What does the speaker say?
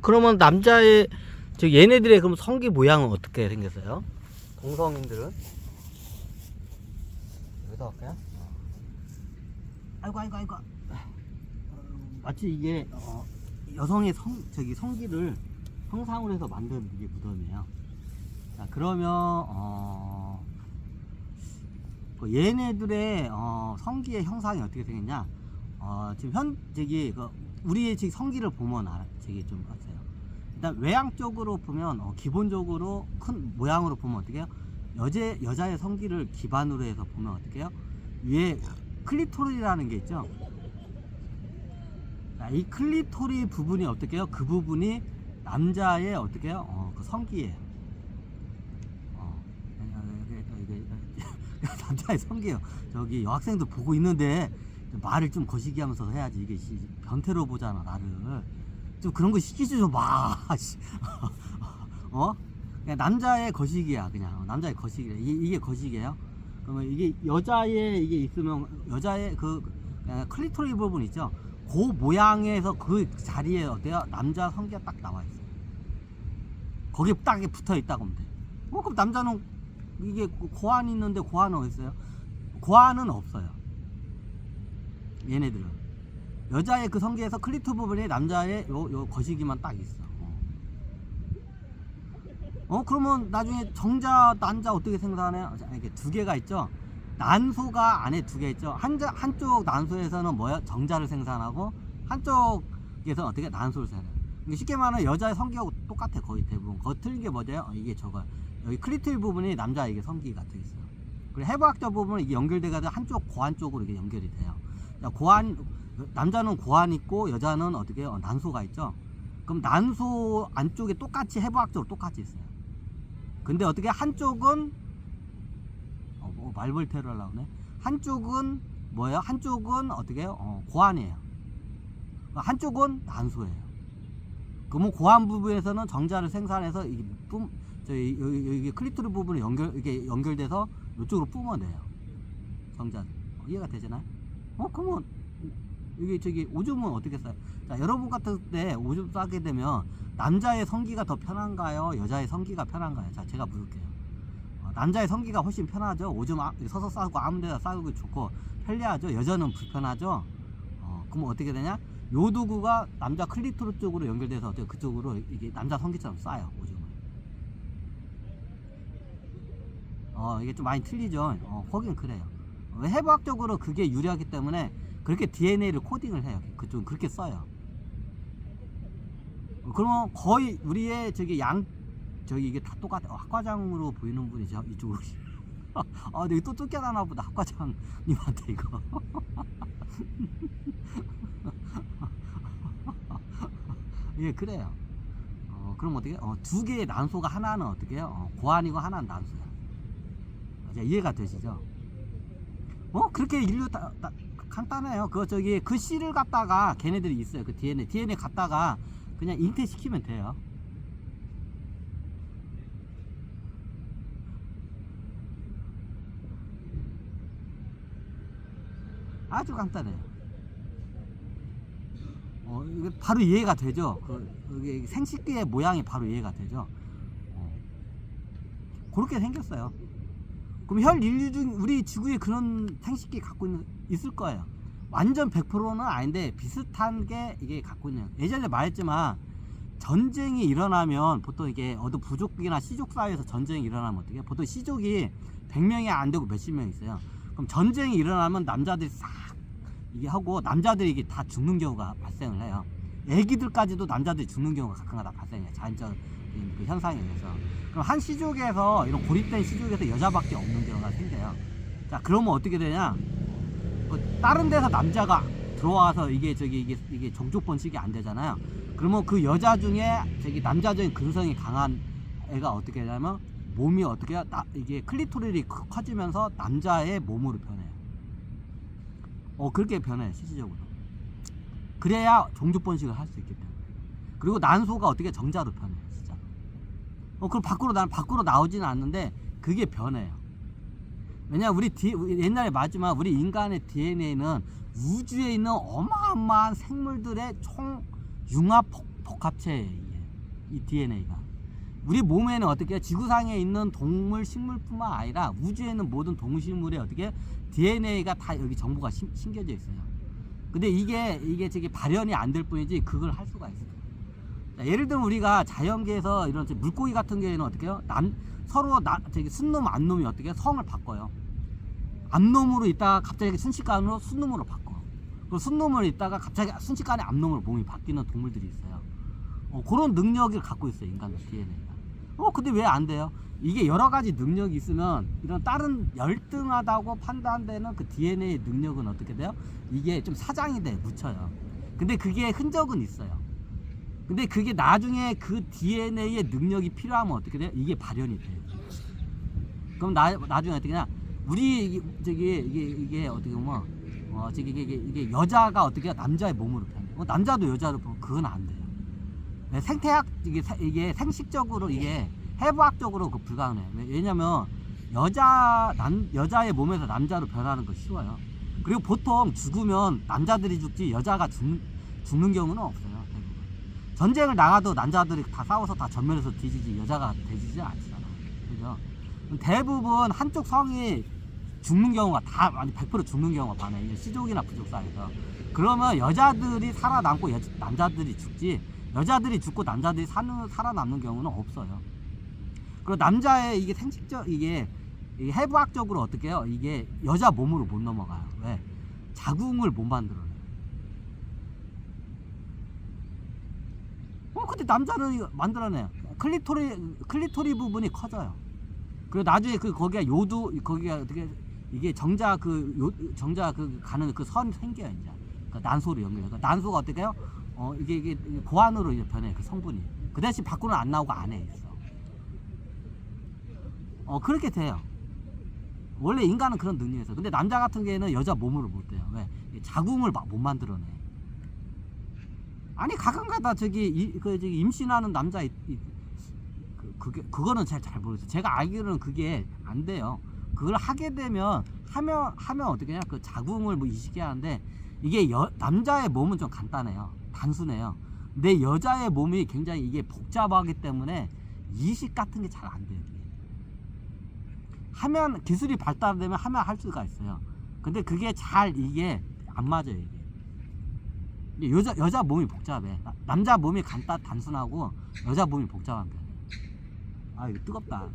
그러면 남자의 얘네들의 그럼 성기 모양은 어떻게 생겼어요? 동성인들은 여기다 할까요? 아이고. 마치 이게 여성의 성기를 형상으로 해서 만든 이게 무덤이에요. 자, 그러면 얘네들의 성기의 형상이 어떻게 생겼냐? 지금 우리의 지금 성기를 보면 좀 아세요. 일단 외향적으로 보면 기본적으로 큰 모양으로 보면 어떻게 해요? 여자의 성기를 기반으로 해서 보면 어떻게 해요? 위에 클리토리라는 게 있죠. 자, 이 클리토리 부분이 어떻게 해요? 그 부분이 남자의 어떻게 해요? 그 성기예요. 남자의 성기예요. 저기 여학생들 보고 있는데 말을 좀 거시기 하면서 해야지. 이게 변태로 보잖아 나를. 좀 그런 거 시키지 좀 마. 그냥 남자의 거시기야. 그냥 남자의 거시기야. 이게 거시기예요. 그러면 이게 여자의 이게 있으면 여자의 그 클리토리 부분 있죠. 그 모양에서 그 자리에 어때요? 남자 성기가 딱 나와 있어요. 거기에 딱 붙어 있다고 하면 돼. 그럼 남자는 이게 고환이 있는데 고환은 어디 있어요? 고환은 없어요. 얘네들은 여자의 그 성기에서 클리토 부분에 남자의 요 거시기만 딱 있어. 그러면 나중에 정자 난자 어떻게 생각하나요? 이렇게 두 개가 있죠. 난소가 안에 두 개 있죠. 한쪽 난소에서는 뭐야? 정자를 생산하고 한쪽에서는 어떻게 난소를 생산해요. 쉽게 말하면 여자의 성기하고 똑같아. 거의 대부분. 틀린 게 뭐죠? 이게 저거 여기 클리토리 부분이 남자 이게 성기가 돼 있어요. 그리고 해부학적 부분은 이게 연결돼가지고 한쪽 고환 쪽으로 이게 연결이 돼요. 남자는 고환 있고 여자는 어떻게 해요? 난소가 있죠. 그럼 난소 안쪽에 똑같이 해부학적으로 똑같이 있어요. 근데 어떻게 한쪽은 말벌테러 하려고 그러네. 한쪽은 뭐예요? 한쪽은 어떻게 해요? 고환이에요. 한쪽은 난소예요. 그러면 고환 부분에서는 정자를 생산해서 여기 클리토리 부분이 이게 연결돼서 이쪽으로 뿜어내요. 정자. 이해가 되잖아요? 그러면 이게 오줌은 어떻게 싸요? 자, 여러분 같은 때 오줌 싸게 되면 남자의 성기가 더 편한가요? 여자의 성기가 편한가요? 자, 제가 물을게요. 남자의 성기가 훨씬 편하죠. 오줌 서서 싸고 아무 데나 싸고 좋고 편리하죠. 여자는 불편하죠. 그럼 어떻게 되냐? 요 도구가 남자 클리토리 쪽으로 연결돼서 어떻게 그쪽으로 이게 남자 성기처럼 싸요. 오줌을. 이게 좀 많이 틀리죠. 거긴 그래요. 해부학적으로 그게 유리하기 때문에 그렇게 DNA를 코딩을 해요. 그쪽은 그렇게 써요. 그러면 거의 우리의 이게 다 똑같아. 학과장으로 보이는 분이죠. 이쪽으로. 내가 또 쫓겨나나 보다. 학과장님한테 이거. 예, 그래요. 그럼 어떻게? 두 개의 난소가 하나는 어떻게 해요? 고환이고 하나는 난소야. 이해가 되시죠? 그렇게 인류 간단해요. 그 씨를 갖다가 걔네들이 있어요. 그 DNA 갖다가 그냥 잉태시키면 돼요. 아주 간단해요. 이게 바로 이해가 되죠. 이게 생식기의 모양이 바로 이해가 되죠. 그렇게 생겼어요. 그럼 현 인류 중 우리 지구에 그런 생식기 갖고 있을 거예요. 완전 100%는 아닌데 비슷한 게 이게 갖고 있는. 예전에 말했지만 전쟁이 일어나면 보통 이게 어느 부족이나 시족 사회에서 전쟁이 일어나면 어떻게? 보통 시족이 100명이 안 되고 몇십 명 있어요. 그럼 전쟁이 일어나면 남자들이 싹 이게 하고 남자들이 이게 다 죽는 경우가 발생을 해요. 애기들까지도 남자들이 죽는 경우가 가끔가다 발생해요. 자연적 그 현상에 의해서. 그럼 한 시족에서 이런 고립된 시족에서 여자밖에 없는 경우가 생겨요. 자, 그러면 어떻게 되냐? 다른 데서 남자가 들어와서 이게 종족 번식이 안 되잖아요. 그러면 그 여자 중에 남자적인 근성이 강한 애가 어떻게 되냐면 몸이 어떻게 이게 클리토리이 커지면서 남자의 몸으로 변해요. 그렇게 변해요. 실질적으로. 그래야 종족 번식을 할 수 있기 때문에. 그리고 난소가 어떻게 정자로 변해요. 진짜. 그럼 밖으로 나오지는 않는데 그게 변해요. 왜냐면 우리 옛날에 맞지만 우리 인간의 DNA는 우주에 있는 어마어마한 생물들의 총 융합 복합체예요. 이 DNA가. 우리 몸에는 어떻게 지구상에 있는 동물, 식물뿐만 아니라 우주에 있는 모든 동물, 식물에 어떻게 DNA가 다 여기 정보가 심겨져 있어요. 근데 이게 저기 발현이 안 될 뿐이지 그걸 할 수가 있어요. 자, 예를 들면 우리가 자연계에서 이런 물고기 같은 경우에는 어떻게 해요? 서로 저기 순놈, 암놈이 어떻게 해요? 성을 바꿔요. 암놈으로 있다가 갑자기 순식간으로 순놈으로 바꿔. 그 순놈을 있다가 갑자기 순식간에 암놈으로 몸이 바뀌는 동물들이 있어요. 그런 능력을 갖고 있어요, 인간의 DNA가. 근데 왜 안 돼요? 이게 여러 가지 능력이 있으면 이런 다른 열등하다고 판단되는 그 DNA 능력은 어떻게 돼요? 이게 좀 사장이 돼, 묻혀요. 근데 그게 흔적은 있어요. 근데 그게 나중에 그 DNA의 능력이 필요하면 어떻게 돼요? 이게 발현이 돼요. 그럼 나중에 어떻게 냐 우리 이게 어떻게 보면 이게 여자가 어떻게 남자의 몸으로 변해. 남자도 여자로 보면 그건 안 돼요. 생태학 이게 생식적으로 이게 해부학적으로 그 불가능해요. 왜냐면 여자의 몸에서 남자로 변하는 거 쉬워요. 그리고 보통 죽으면 남자들이 죽지 여자가 죽는 경우는 없어요. 대부분. 전쟁을 나가도 남자들이 다 싸워서 다 전면에서 뒤지지 여자가 되지지 않잖아. 그죠? 대부분 한쪽 성이 죽는 경우가 다 아니 100% 죽는 경우가 많아요. 시족이나 부족 사이에서. 그러면 여자들이 살아남고 남자들이 죽지 여자들이 죽고 남자들이 살아남는 경우는 없어요. 그리고 남자의 이게 생식적 이게 해부학적으로 어떻게 해요? 이게 여자 몸으로 못 넘어가요. 왜? 자궁을 못 만들어요. 근데 남자는 만들어내요. 클리토리 부분이 커져요. 그리고 나중에 거기가 거기가 어떻게 이게 정자 가는 그 선 생겨요, 이제. 그러니까 난소로 연결해요. 그러니까 난소가 어떻게 해요? 이게 고환으로 이제 변해, 그 성분이. 그 대신 밖으로는 안 나오고 안에 있어. 그렇게 돼요. 원래 인간은 그런 능력이 있어. 근데 남자 같은 경우에는 여자 몸으로 못 돼요. 왜? 자궁을 못 만들어내. 아니, 가끔가다 저기 임신하는 남자, 그거는 잘 모르겠어요. 제가 알기로는 그게 안 돼요. 그걸 하게 되면, 하면 어떻게 하냐? 그 자궁을 뭐 이식해 하는데, 이게 남자의 몸은 좀 간단해요. 단순해요. 근데 여자의 몸이 굉장히 이게 복잡하기 때문에 이식 같은 게 잘 안 돼요. 기술이 발달되면 하면 할 수가 있어요. 근데 그게 이게 안 맞아요, 이게. 여자 몸이 복잡해. 남자 몸이 단순하고 여자 몸이 복잡한 편이에요. 이거 뜨겁다.